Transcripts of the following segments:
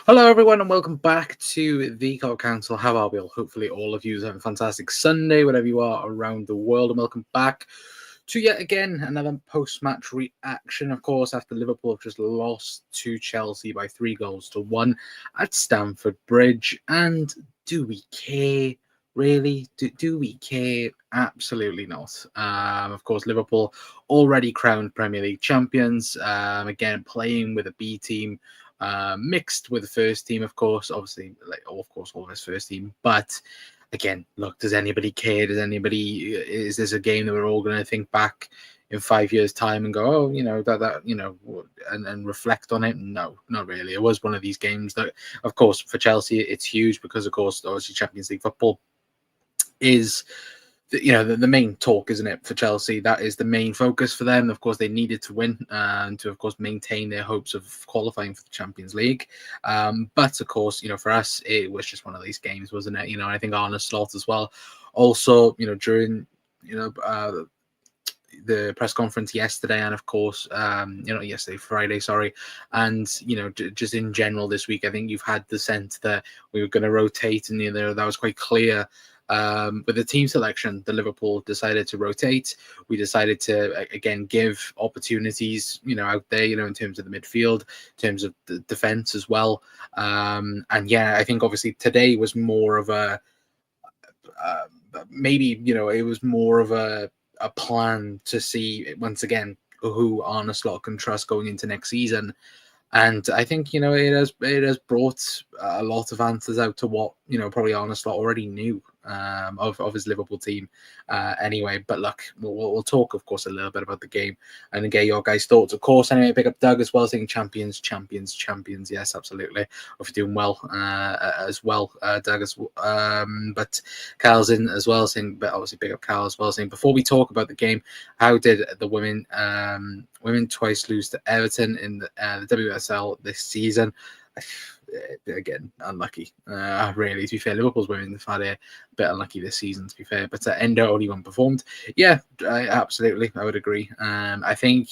Hello, everyone, and welcome back to the Call Council. How are we all? Hopefully, all of you have a fantastic Sunday, wherever you are around the world, and welcome back to yet again another post-match reaction. Of course, after Liverpool have just lost to Chelsea by 3-1 at Stamford Bridge, and do we care? Really? Do we care? Absolutely not. Of course, Liverpool already crowned Premier League champions. Again, playing with a B team, mixed with the first team, of course. Obviously, all of his first team. But again, look, does anybody care? Is this a game that we're all going to think back in 5 years' time and go, oh, and reflect on it? No, not really. It was one of these games that, of course, for Chelsea, it's huge because, of course, obviously Champions League football is the main talk, isn't it, for Chelsea? That is the main focus for them. Of course, they needed to win and to, of course, maintain their hopes of qualifying for the Champions League. But of course, for us, it was just one of these games, wasn't it? I think Arne Slot as well. Also, during the press conference yesterday, and of course, Friday, sorry, and just in general this week, I think you've had the sense that we were going to rotate, and that was quite clear. With the team selection, the Liverpool decided to rotate. We decided to again give opportunities, out there, in terms of the midfield, in terms of the defense as well. And yeah, I think obviously today was more of a maybe it was more of a plan to see once again who Arne Slot can trust going into next season. And I think it has brought a lot of answers out to what probably Arne Slot already knew of his Liverpool team anyway. But look, we'll talk, of course, a little bit about the game and get your guys' thoughts. Of course, anyway, pick up Doug as well, saying champions. Yes, absolutely. Hope you're doing well as well, Doug. But Carl's in as well, saying, but obviously pick up Carl as well, saying, before we talk about the game, how did the women twice lose to Everton in the WSL this season? Again, unlucky. Really, to be fair, Liverpool's women have had a bit unlucky this season, to be fair. But Endo only one performed. Yeah, absolutely, I would agree. I think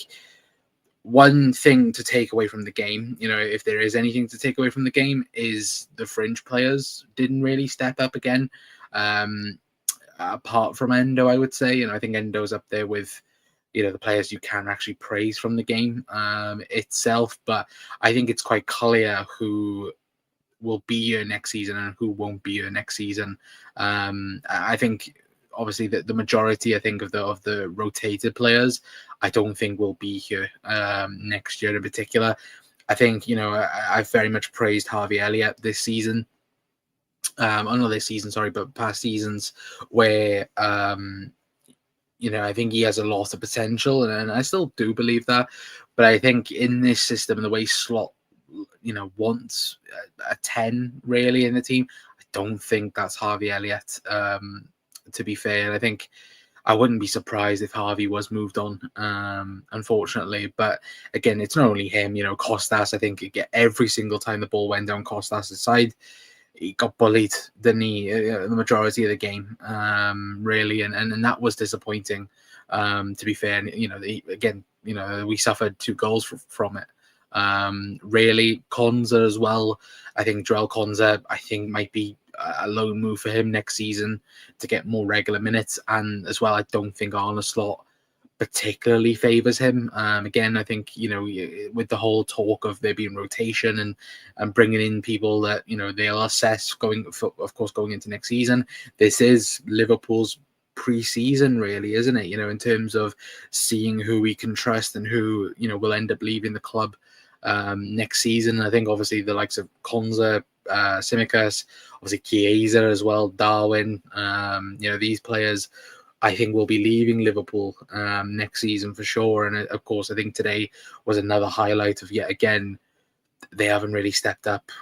one thing to take away from the game, if there is anything to take away from the game, is the fringe players didn't really step up again. Apart from Endo, I would say, I think Endo's up there with the players you can actually praise from the game itself. But I think it's quite clear who will be here next season and who won't be here next season. I think obviously the majority, I think, of the rotated players, I don't think will be here next year in particular. I think, I've very much praised Harvey Elliott this season. Not this season, sorry, but past seasons where I think he has a lot of potential, and I still do believe that. But I think in this system and the way Slot, wants a 10 really in the team, I don't think that's Harvey Elliott, to be fair. And I think I wouldn't be surprised if Harvey was moved on, unfortunately. But again, it's not only him, Costas, I think every single time the ball went down Costas' side, he got bullied, didn't he? The majority of the game, really, and that was disappointing. To be fair, and, we suffered 2 goals from it. Really, Konza as well. I think Joel Konza, might be a loan move for him next season to get more regular minutes, and as well, I don't think Arne Slot particularly favours him. Again, I think with the whole talk of there being rotation and bringing in people that they'll assess going into next season. This is Liverpool's pre-season, really, isn't it? In terms of seeing who we can trust and who will end up leaving the club next season. I think obviously the likes of Konza, Tsimikas, obviously Chiesa as well, Darwin. These players, I think, will be leaving Liverpool next season for sure. And of course, I think today was another highlight of yet again, they haven't really stepped up.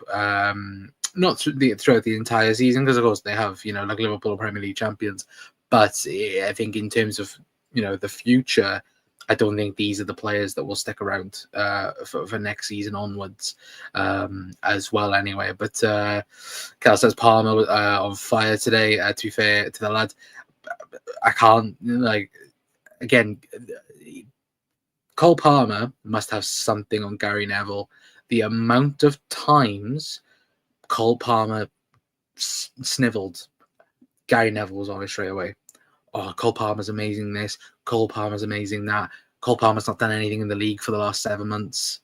Not throughout the entire season, because of course they have, like Liverpool Premier League champions. But I think in terms of, the future, I don't think these are the players that will stick around for next season onwards as well anyway. But Cal says Palmer on fire today, to be fair to the lad. I can't, again, Cole Palmer must have something on Gary Neville the amount of times Cole Palmer snivelled, Gary Neville was on it straight away. Oh, Cole Palmer's amazing this. Cole Palmer's amazing that. Cole Palmer's not done anything in the league for the last 7 months.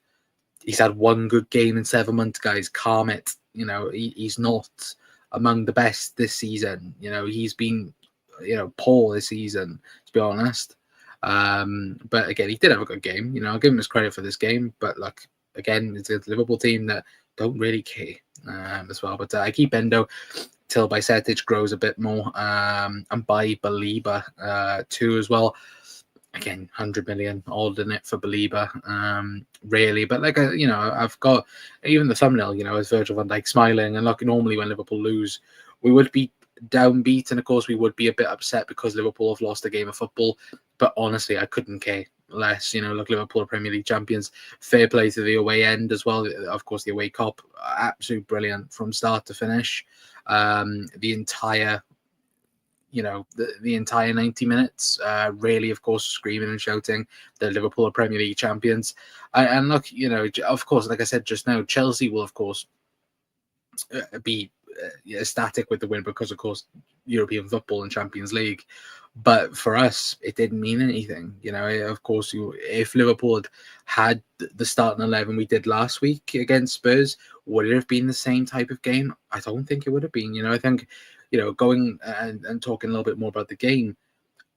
He's had one good game in 7 months, guys. Calm it. He's not among the best this season. He's been, poor this season, to be honest. But again, he did have a good game. I'll give him his credit for this game. But look, again, it's a Liverpool team that don't really care as well. But I keep Endo till Bajcetic grows a bit more, and buy Belieber too as well. Again, 100 million odd in it for Belieber, really. But I've got even the thumbnail, as Virgil van Dijk smiling. And look, normally when Liverpool lose, we would be downbeat, and of course we would be a bit upset because Liverpool have lost a game of football. But honestly, I couldn't care less. Look, Liverpool are Premier League champions. Fair play to the away end as well. Of course, the away cop, absolutely brilliant from start to finish. The entire the entire 90 minutes, really, of course, screaming and shouting that Liverpool are Premier League champions. And look, of course, like I said just now, Chelsea will, of course, be ecstatic with the win because, of course, European football and Champions League. But for us, it didn't mean anything. Of course, if Liverpool had the starting 11 we did last week against Spurs, would it have been the same type of game? I don't think it would have been. I think, going and talking a little bit more about the game,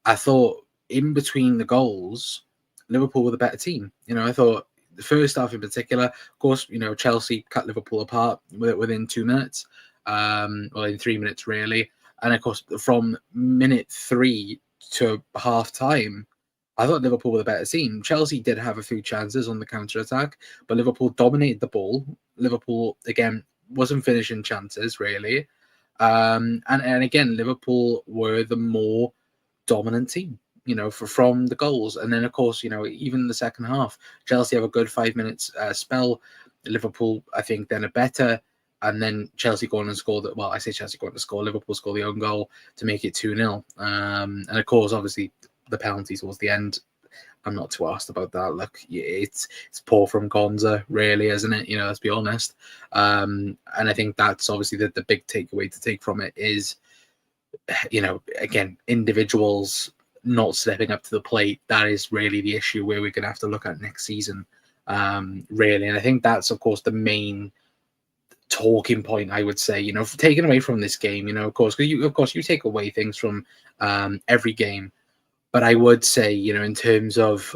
I thought in between the goals, Liverpool were the better team. I thought the first half in particular, of course, Chelsea cut Liverpool apart within 2 minutes, well, in 3 minutes, really. And of course, from minute 3 to half time, I thought Liverpool were the better team. Chelsea did have a few chances on the counter-attack, but Liverpool dominated the ball. Liverpool, again, wasn't finishing chances, really. And again, Liverpool were the more dominant team, from the goals. And then, of course, even the second half, Chelsea have a good 5 minutes spell. Liverpool, I think, then a better. And then Chelsea go on and score that. Well, I say Chelsea go on to score. Liverpool score the own goal to make it 2-0. And of course, obviously, the penalty towards the end. I'm not too asked about that. Look, it's poor from Gonza, really, isn't it? Let's be honest. And I think that's obviously the big takeaway to take from it is, again, individuals not stepping up to the plate. That is really the issue where we're going to have to look at next season, really. And I think that's, of course, the main talking point, I would say, taken away from this game, of course, because you take away things from every game. But I would say, in terms of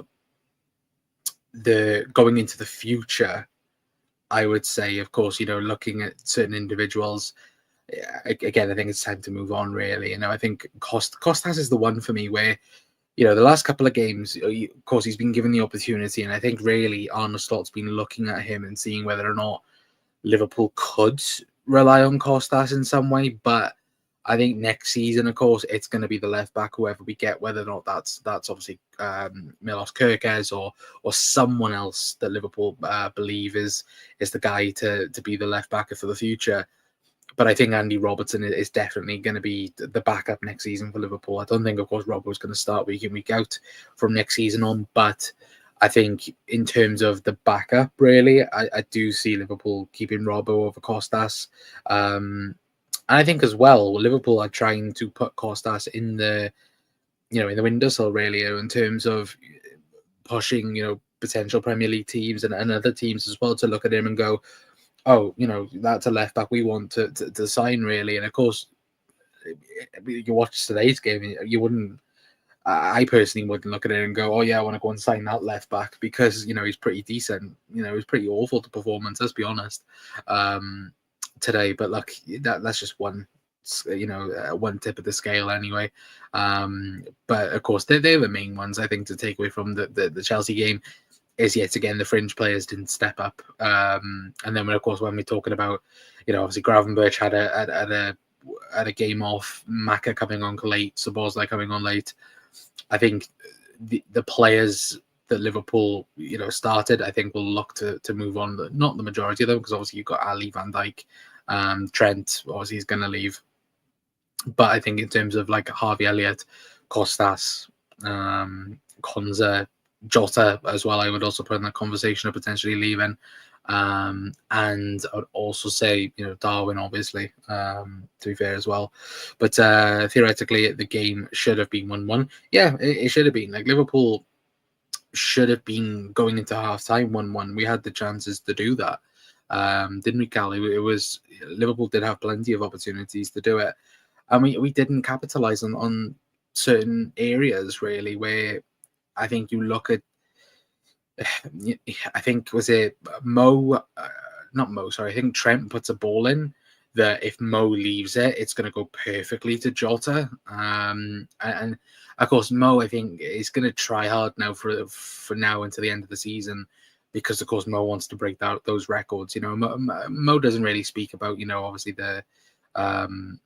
the going into the future, I would say, of course, looking at certain individuals, again, I think it's time to move on, really. I think Costas is the one for me where, the last couple of games, of course, he's been given the opportunity. And I think really Arne Slot's been looking at him and seeing whether or not Liverpool could rely on Costas in some way. But I think next season, of course, it's going to be the left back, whoever we get, whether or not that's obviously Milos Kerkez or someone else that Liverpool believe is the guy to be the left backer for the future. But I think Andy Robertson is definitely going to be the backup next season for Liverpool. I don't think, of course, Robbo's going to start week in, week out from next season on. But I think in terms of the backup, really, I do see Liverpool keeping Robbo over Costas. And I think as well, Liverpool are trying to put Costas in the windowsill, really, in terms of pushing, potential Premier League teams and other teams as well to look at him and go, oh, that's a left back we want to sign, really. And of course, you watch today's game, you wouldn't. I personally wouldn't look at it and go, oh yeah, I want to go and sign that left back because he's pretty decent. He's pretty awful to performance. Let's be honest. Today, but look, that's just one, one tip of the scale anyway. But of course, they're the main ones I think to take away from the Chelsea game is yet again the fringe players didn't step up. And then of course when we're talking about, obviously Gravenberch had a game off, Maka coming on late, Szoboszlai coming on late. I think the players that Liverpool, started, I think will look to move on. Not the majority of them, because obviously you've got Ali, Van Dijk, Trent, obviously he's going to leave. But I think in terms of like Harvey Elliott, Costas, Konza, Jota as well, I would also put in that conversation of potentially leaving. And I'd also say, Darwin, obviously, to be fair as well. But theoretically, the game should have been 1-1. Yeah, it should have been. Like, Liverpool should have been going into half time 1-1. We had the chances to do that. Didn't we, Cal? It was Liverpool did have plenty of opportunities to do it. And we didn't capitalize on certain areas, really, where I think you look at, I think, was it Mo? Not Mo, sorry. I think Trent puts a ball in that if Mo leaves it, it's going to go perfectly to Jota. And of course, Mo, I think, is going to try hard now for now until the end of the season, because of course Mo wants to break those records. Mo doesn't really speak about, um,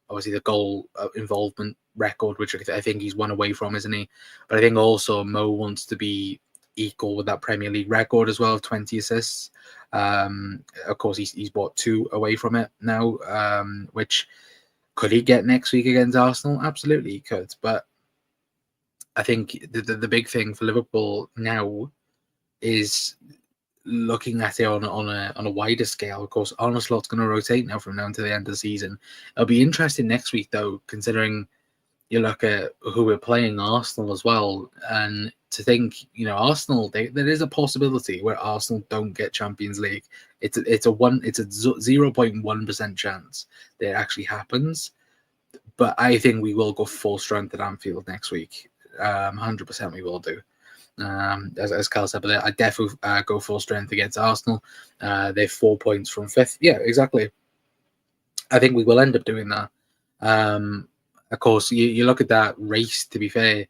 obviously the goal involvement record, which I think he's one away from, isn't he? But I think also Mo wants to be equal with that Premier League record as well of 20 assists. Of course, he's what, 2 away from it now, which could he get next week against Arsenal? Absolutely, he could. But I think the big thing for Liverpool now is looking at it on a wider scale. Of course, Arne Slot's going to rotate now from now until the end of the season. It'll be interesting next week, though, considering you look at who we're playing, Arsenal as well, and to think, Arsenal, there is a possibility where Arsenal don't get Champions League. It's a 0.1% chance that it actually happens, but I think we will go full strength at Anfield next week. 100% we will do. As Carl said, but I definitely go full strength against Arsenal. They're 4 points from 5th. Yeah, exactly. I think we will end up doing that. Of course, you look at that race, to be fair,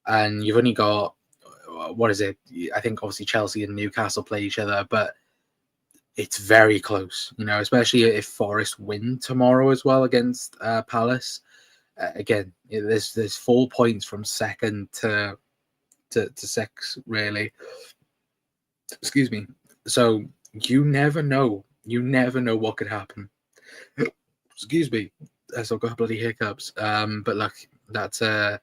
and you've only got, what is it? I think obviously Chelsea and Newcastle play each other, but it's very close, especially if Forest win tomorrow as well against Palace. Again, there's 4 points from second to 6, really. Excuse me. So you never know. You never know what could happen. Excuse me. As I've got bloody hiccups. But like, that's as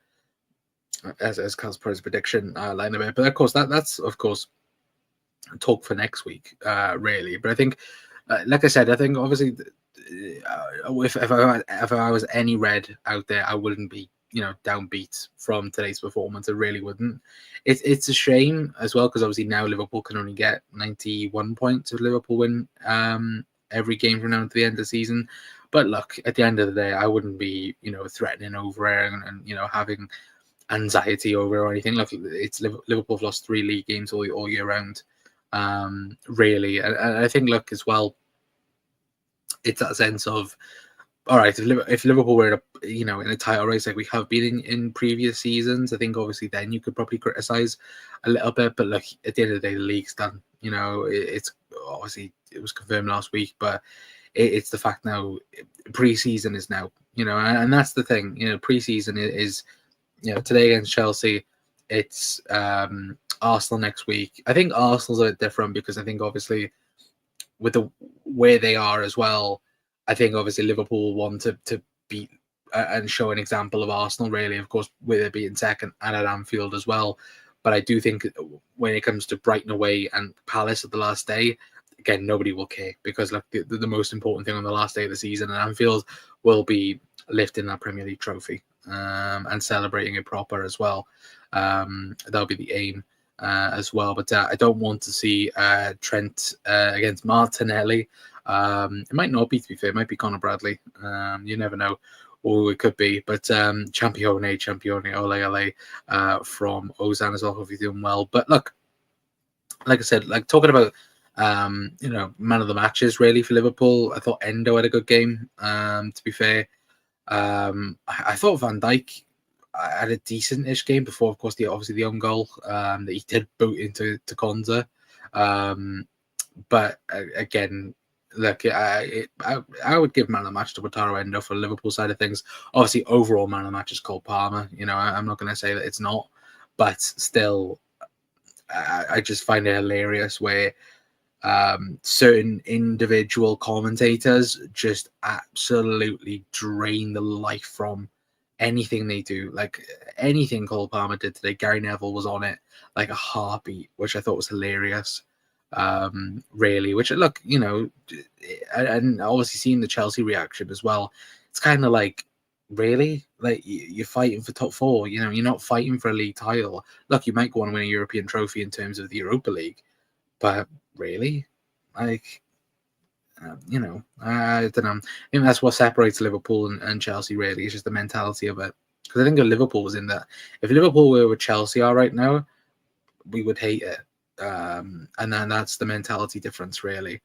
Carl's put his prediction line of it. But of course, that's of course talk for next week, really. But I think, like I said, I think obviously, if I was any red out there, I wouldn't be downbeat from today's performance. I really wouldn't. It's a shame as well, because obviously now Liverpool can only get 91 points if Liverpool win every game from now to the end of the season. But look, at the end of the day, I wouldn't be threatening over it and having anxiety over it or anything. Look, it's Liverpool have lost 3 league games all year round, really. And I think, look, as well, it's that sense of, all right, if Liverpool were in a title race like we have been in previous seasons, I think obviously then you could probably criticize a little bit. But look, at the end of the day, the league's done. It's obviously, it was confirmed last week, but it's the fact now. Pre-season is now, and that's the thing. Pre-season is today against Chelsea. It's Arsenal next week. I think Arsenal's a bit different because I think obviously with where they are as well, I think obviously Liverpool want to beat and show an example of Arsenal, really, of course, with it being second and at Anfield as well. But I do think when it comes to Brighton away and Palace at the last day, again, nobody will care, because like the most important thing on the last day of the season at Anfield will be lifting that Premier League trophy and celebrating it proper as well. That'll be the aim as well. But I don't want to see Trent against Martinelli. It might not be, to be fair. It might be Conor Bradley. You never know. Or it could be. But Champione, ole, from Ozan as well. Hope you're doing well. But look, like I said, like talking about man of the matches really for Liverpool, I thought Endo had a good game. To be fair, I thought Van Dijk had a decent-ish game before, of course, obviously the own goal that he did boot into Konza. But again, look, I would give man of the match to Wataru Endo for Liverpool side of things. Obviously, overall man of the match is Cole Palmer. I'm not going to say that it's not, but still, I just find it hilarious where certain individual commentators just absolutely drain the life from anything they do. Like anything Cole Palmer did today, Gary Neville was on it like a heartbeat, which I thought was hilarious. really. Which look, and obviously seeing the Chelsea reaction as well, it's kind of like, really, like you're fighting for top four. You're not fighting for a league title. Look, you might go on and win a European trophy in terms of the Europa League, but really, like. I don't know. I think that's what separates Liverpool and Chelsea. Really, it's just the mentality of it. Because I think if Liverpool was in that, if Liverpool were where Chelsea are right now, we would hate it. And then that's the mentality difference, really,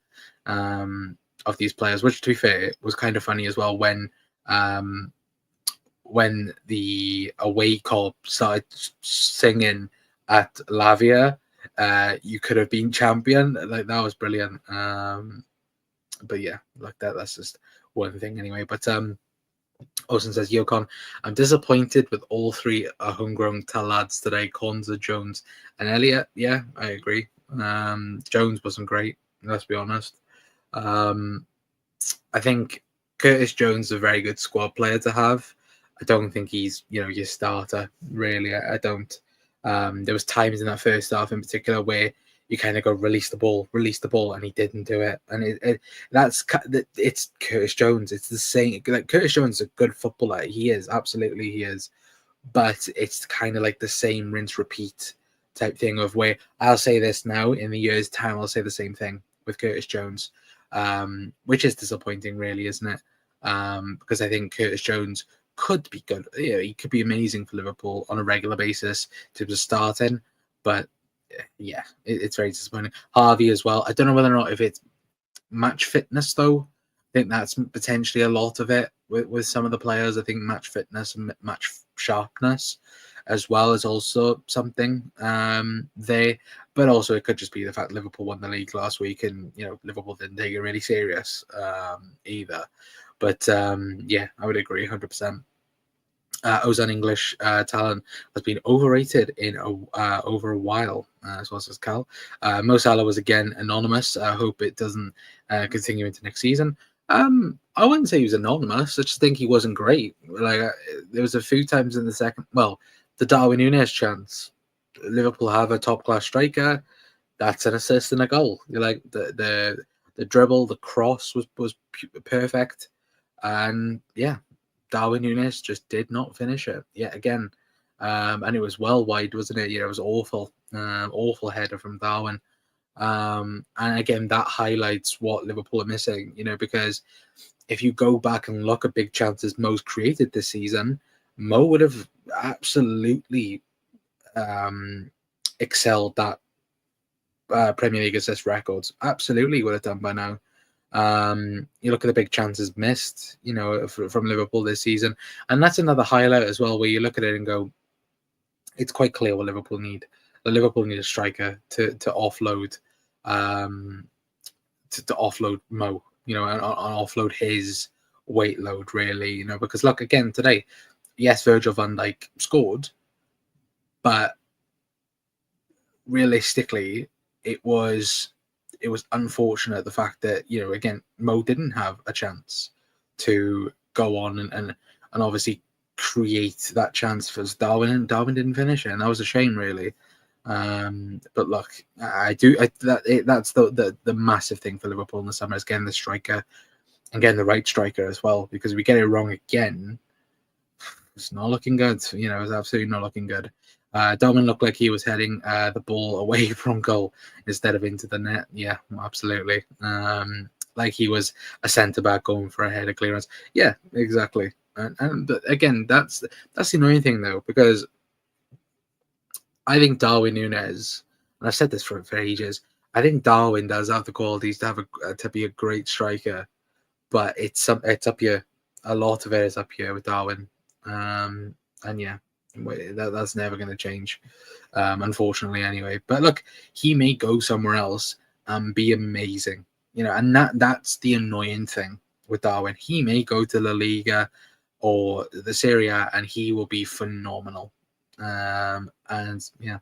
of these players. Which, to be fair, was kind of funny as well when the away corp started singing at Lavia, you could have been champion. Like that was brilliant. But yeah, like that's just one thing anyway. But Olsen says, Yocon, I'm disappointed with all three homegrown lads today, Konza, Jones, and Elliot. Yeah, I agree. Jones wasn't great, let's be honest. I think Curtis Jones is a very good squad player to have. I don't think he's, your starter, really. I don't. There was times in that first half in particular where you kind of go, release the ball, and he didn't do it. And it's Curtis Jones. It's the same. Like Curtis Jones is a good footballer. He is, absolutely he is. But it's kind of like the same rinse repeat type thing of where I'll say this now, in a year's time, I'll say the same thing with Curtis Jones, which is disappointing, really, isn't it? Because I think Curtis Jones could be good. He could be amazing for Liverpool on a regular basis to be starting, but yeah, it's very disappointing. Harvey as well. I don't know whether or not if it's match fitness though. I think that's potentially a lot of it with some of the players. I think match fitness and match sharpness as well is also something there. But also it could just be the fact Liverpool won the league last week and Liverpool didn't take it really serious either. But yeah, I would agree 100%. Ozan English talent has been overrated in over a while, as well as Cal. Mo Salah was again anonymous. I hope it doesn't continue into next season. I wouldn't say he was anonymous. I just think he wasn't great. Like there was a few times in the second, the Darwin Núñez chance. Liverpool have a top class striker. That's an assist and a goal. You're like the dribble, the cross was perfect, and yeah. Darwin Núñez just did not finish it yet again. And it was well wide, wasn't it? Yeah, it was awful. Awful header from Darwin. And again, that highlights what Liverpool are missing, because if you go back and look at big chances Mo's created this season, Mo would have absolutely excelled that Premier League assist records. Absolutely would have done by now. You look at the big chances missed, from Liverpool this season, and that's another highlight as well, where you look at it and go, it's quite clear what Liverpool need. Liverpool need a striker to offload, to offload Mo, and offload his weight load, really, because look again today, yes, Virgil van Dijk scored, but realistically, it was unfortunate the fact that again Mo didn't have a chance to go on and obviously create that chance for Darwin, and Darwin didn't finish it, and that was a shame, really. But look, that's the massive thing for Liverpool in the summer is getting the striker and getting the right striker as well, because if we get it wrong again, it's not looking good. It's absolutely not looking good. Darwin looked like he was heading the ball away from goal instead of into the net. Yeah, absolutely. Like he was a centre back going for a header clearance. Yeah, exactly. But again, that's the annoying thing though, because I think Darwin Núñez, and I've said this for ages, I think Darwin does have the qualities to have to be a great striker, but it's up here. A lot of it is up here with Darwin, and yeah. That's never going to change, unfortunately. Anyway, but look, he may go somewhere else and be amazing, and that's the annoying thing with Darwin. He may go to La Liga or the Serie A, and he will be phenomenal. And yeah,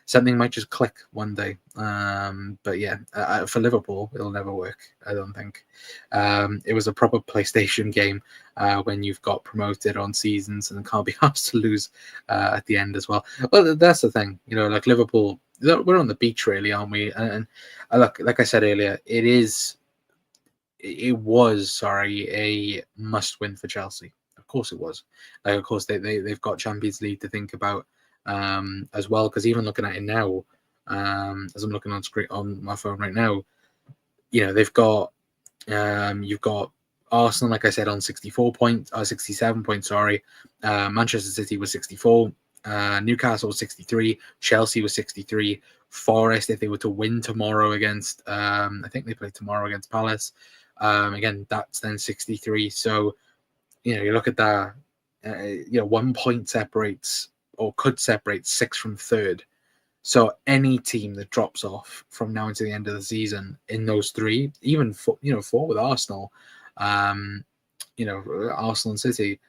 something might just click one day. But yeah, for Liverpool, it'll never work. I don't think. It was a proper PlayStation game when you've got promoted on seasons and can't be asked to lose at the end as well. Well, that's the thing, like Liverpool we're on the beach, really, aren't we? And look, like I said earlier, it was, sorry, a must-win for Chelsea. Of course, it was. Like, of course, they've got Champions League to think about as well. Because even looking at it now, as I'm looking on screen on my phone right now, they've got you've got Arsenal, like I said, on 64 points, 67 points. Sorry, Manchester City was 64. Newcastle was 63. Chelsea was 63. Forest, if they were to win tomorrow against, I think they play tomorrow against Palace. Again, that's then 63. So, you look at that, 1 point separates or could separate 6 from third. So any team that drops off from now until the end of the season in those three, even four with Arsenal, Arsenal and City,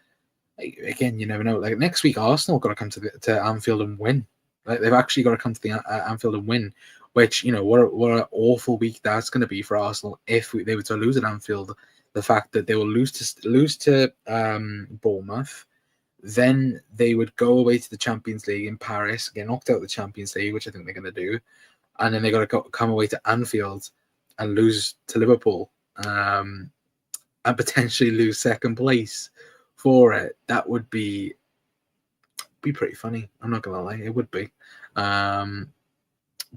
again, you never know. Like next week, Arsenal got to come to Anfield and win. Like they've actually got to come to the Anfield and win. Which what an awful week that's going to be for Arsenal if they were to lose at Anfield. The fact that they will lose to Bournemouth, then they would go away to the Champions League in Paris, get knocked out of the Champions League, which I think they're going to do, and then they got to come away to Anfield and lose to Liverpool, and potentially lose second place for it. That would be pretty funny. I'm not gonna lie, it would be.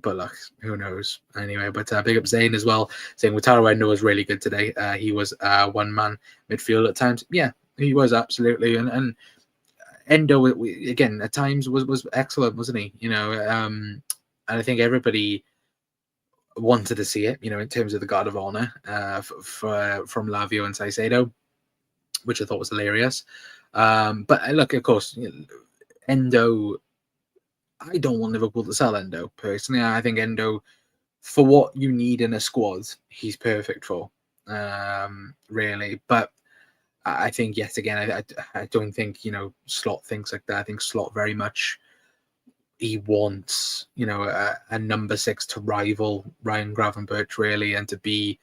But look, who knows? Anyway, but big up Zane as well, saying Wataru Endo was really good today. He was one-man midfield at times. Yeah, he was absolutely, and Endo again at times was excellent, wasn't he? And I think everybody wanted to see it. In terms of the guard of honor from Lavio and Saicedo, which I thought was hilarious. But look, of course, Endo. I don't want Liverpool to sell Endo personally. I think Endo, for what you need in a squad, he's perfect for. Really, but I think yet again, I don't think Slot thinks like that. I think Slot very much he wants a number 6 to rival Ryan Gravenberch really, and to be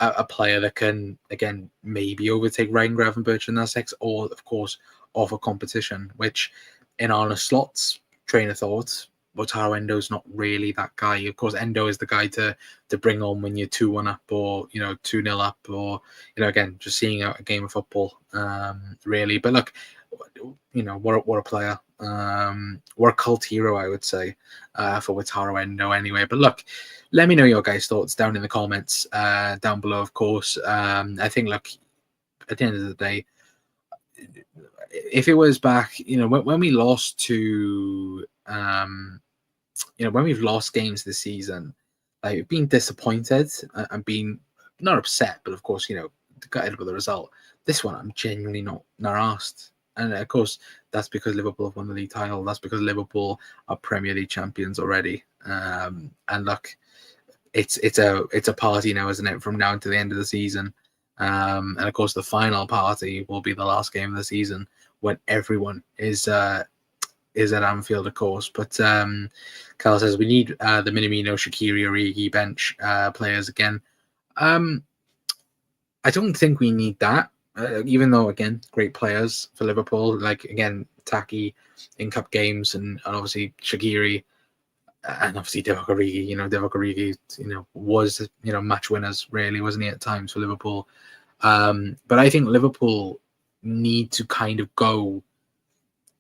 a player that can again maybe overtake Ryan Gravenberch in that 6, or of course offer competition. Which in honest Slot's train of thought, Wataru Endo's not really that guy. Of course, Endo is the guy to bring on when you're 2-1 up or 2-0 up, or again just seeing out a game of football. Really, but look, what a player. What a cult hero, I would say, for Wataru Endo. Anyway, but look, let me know your guys' thoughts down in the comments down below. Of course, I think look, at the end of the day, if it was back, when we lost to, when we've lost games this season, like being disappointed and being not upset, but of course, gutted with the result. This one, I'm genuinely not asked, and of course, that's because Liverpool have won the league title. That's because Liverpool are Premier League champions already. And look, it's a party now, isn't it? From now until the end of the season. And of course, the final party will be the last game of the season when everyone is at Anfield, of course. But Carl says we need the Minamino, Shaqiri, Origi bench players again. I don't think we need that, even though again great players for Liverpool. Like again, Taki in cup games, and obviously Shaqiri. And obviously Divock Origi, Divock Origi, was, match winners really, wasn't he, at times for Liverpool. But I think Liverpool need to kind of go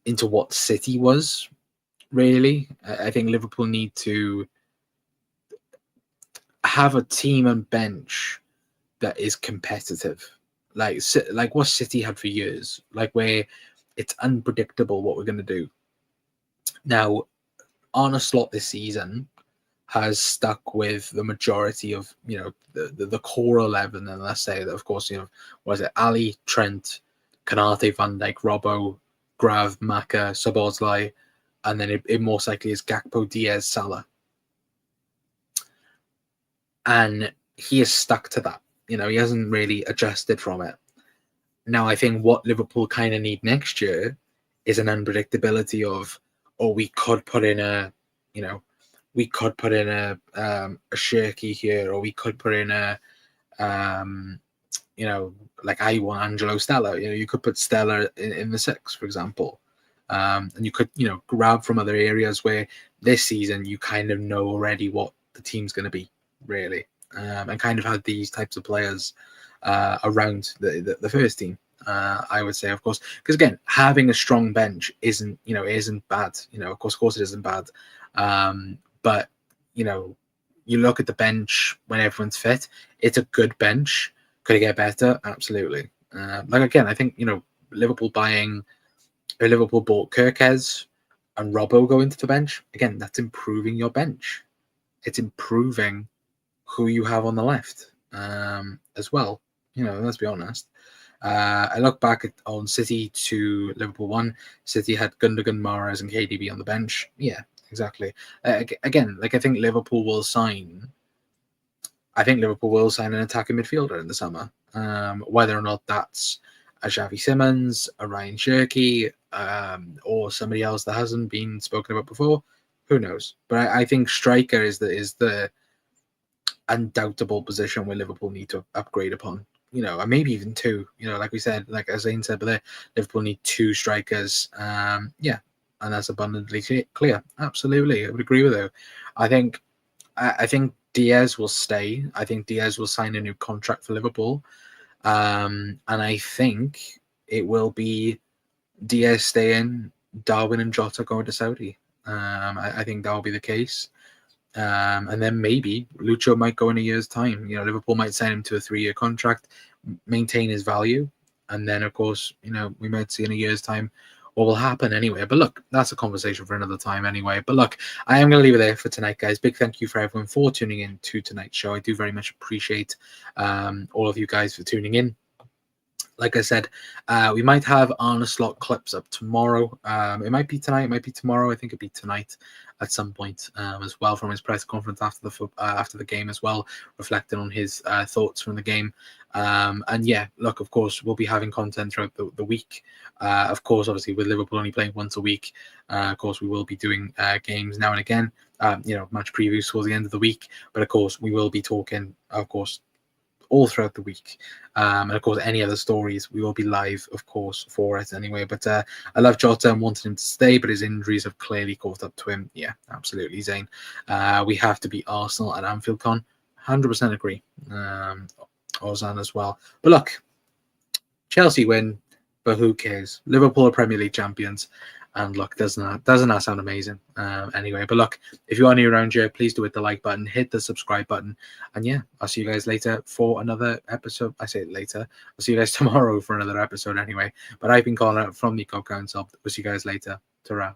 into what City was, really. I think Liverpool need to have a team and bench that is competitive. Like what City had for years, like where it's unpredictable what we're going to do. Now, Arne Slot this season has stuck with the majority of the core 11, and let's say that of course was it Ali, Trent, Kanate, Van Dijk, Robbo, Grav, Maka, Szoboszlai, and then it most likely is Gakpo, Diaz, Salah, and he is stuck to that. He hasn't really adjusted from it. Now I think what Liverpool kind of need next year is an unpredictability of, we could put in a Shirky here, or we could put in a like I want Angelo Stella. You could put Stella in the 6, for example, and you could grab from other areas where this season, you kind of know already what the team's going to be, really, and kind of had these types of players around the first team. I would say, of course, because again, having a strong bench isn't bad. Of course, it isn't bad. But you look at the bench when everyone's fit. It's a good bench. Could it get better? Absolutely. Again, I think Liverpool bought Kirkez and Robbo going to the bench. Again, that's improving your bench. It's improving who you have on the left as well. Let's be honest. I look back on City to Liverpool 1. City had Gundogan, Mahrez, and KDB on the bench. Yeah, exactly. Again, I think Liverpool will sign. I think Liverpool will sign an attacking midfielder in the summer. Whether or not that's a Xavi Simons, a Ryan Cherky, or somebody else that hasn't been spoken about before, who knows? But I think striker is the undoubtable position where Liverpool need to upgrade upon. And maybe even two. Like we said, like as Zane said, but Liverpool need two strikers. Yeah, and that's abundantly clear. Absolutely, I would agree with you. I think Diaz will stay. I think Diaz will sign a new contract for Liverpool, and I think it will be Diaz staying, Darwin and Jota going to Saudi. I think that will be the case. And then maybe Lucho might go in a year's time. Liverpool might sign him to a 3-year contract, maintain his value, and then of course, we might see in a year's time what will happen anyway. But look, that's a conversation for another time anyway. But look, I am going to leave it there for tonight, guys. Big thank you for everyone for tuning in to tonight's show. I do very much appreciate all of you guys for tuning in. Like I said, we might have Arne Slot clips up tomorrow. It might be tonight, it might be tomorrow. I think it'll be tonight at some point as well, from his press conference after the game as well, reflecting on his thoughts from the game. And yeah, look, of course, we'll be having content throughout the week. Of course, obviously, with Liverpool only playing once a week, of course, we will be doing games now and again, match previews towards the end of the week. But of course, we will be talking, of course, all throughout the week. And of course, any other stories, we will be live, of course, for it anyway. But I love Jota and wanted him to stay, but his injuries have clearly caught up to him. Yeah, absolutely, Zane. We have to beat Arsenal at Anfield Con. 100% agree. Ozan as well. But look, Chelsea win, but who cares? Liverpool are Premier League champions. And look, doesn't that sound amazing? Anyway, but look, if you are new around here, please do hit the like button, hit the subscribe button, and yeah, I'll see you guys later for another episode. I say it later. I'll see you guys tomorrow for another episode anyway. But I've been calling out from the Co Council. We'll see you guys later. Ta-ra.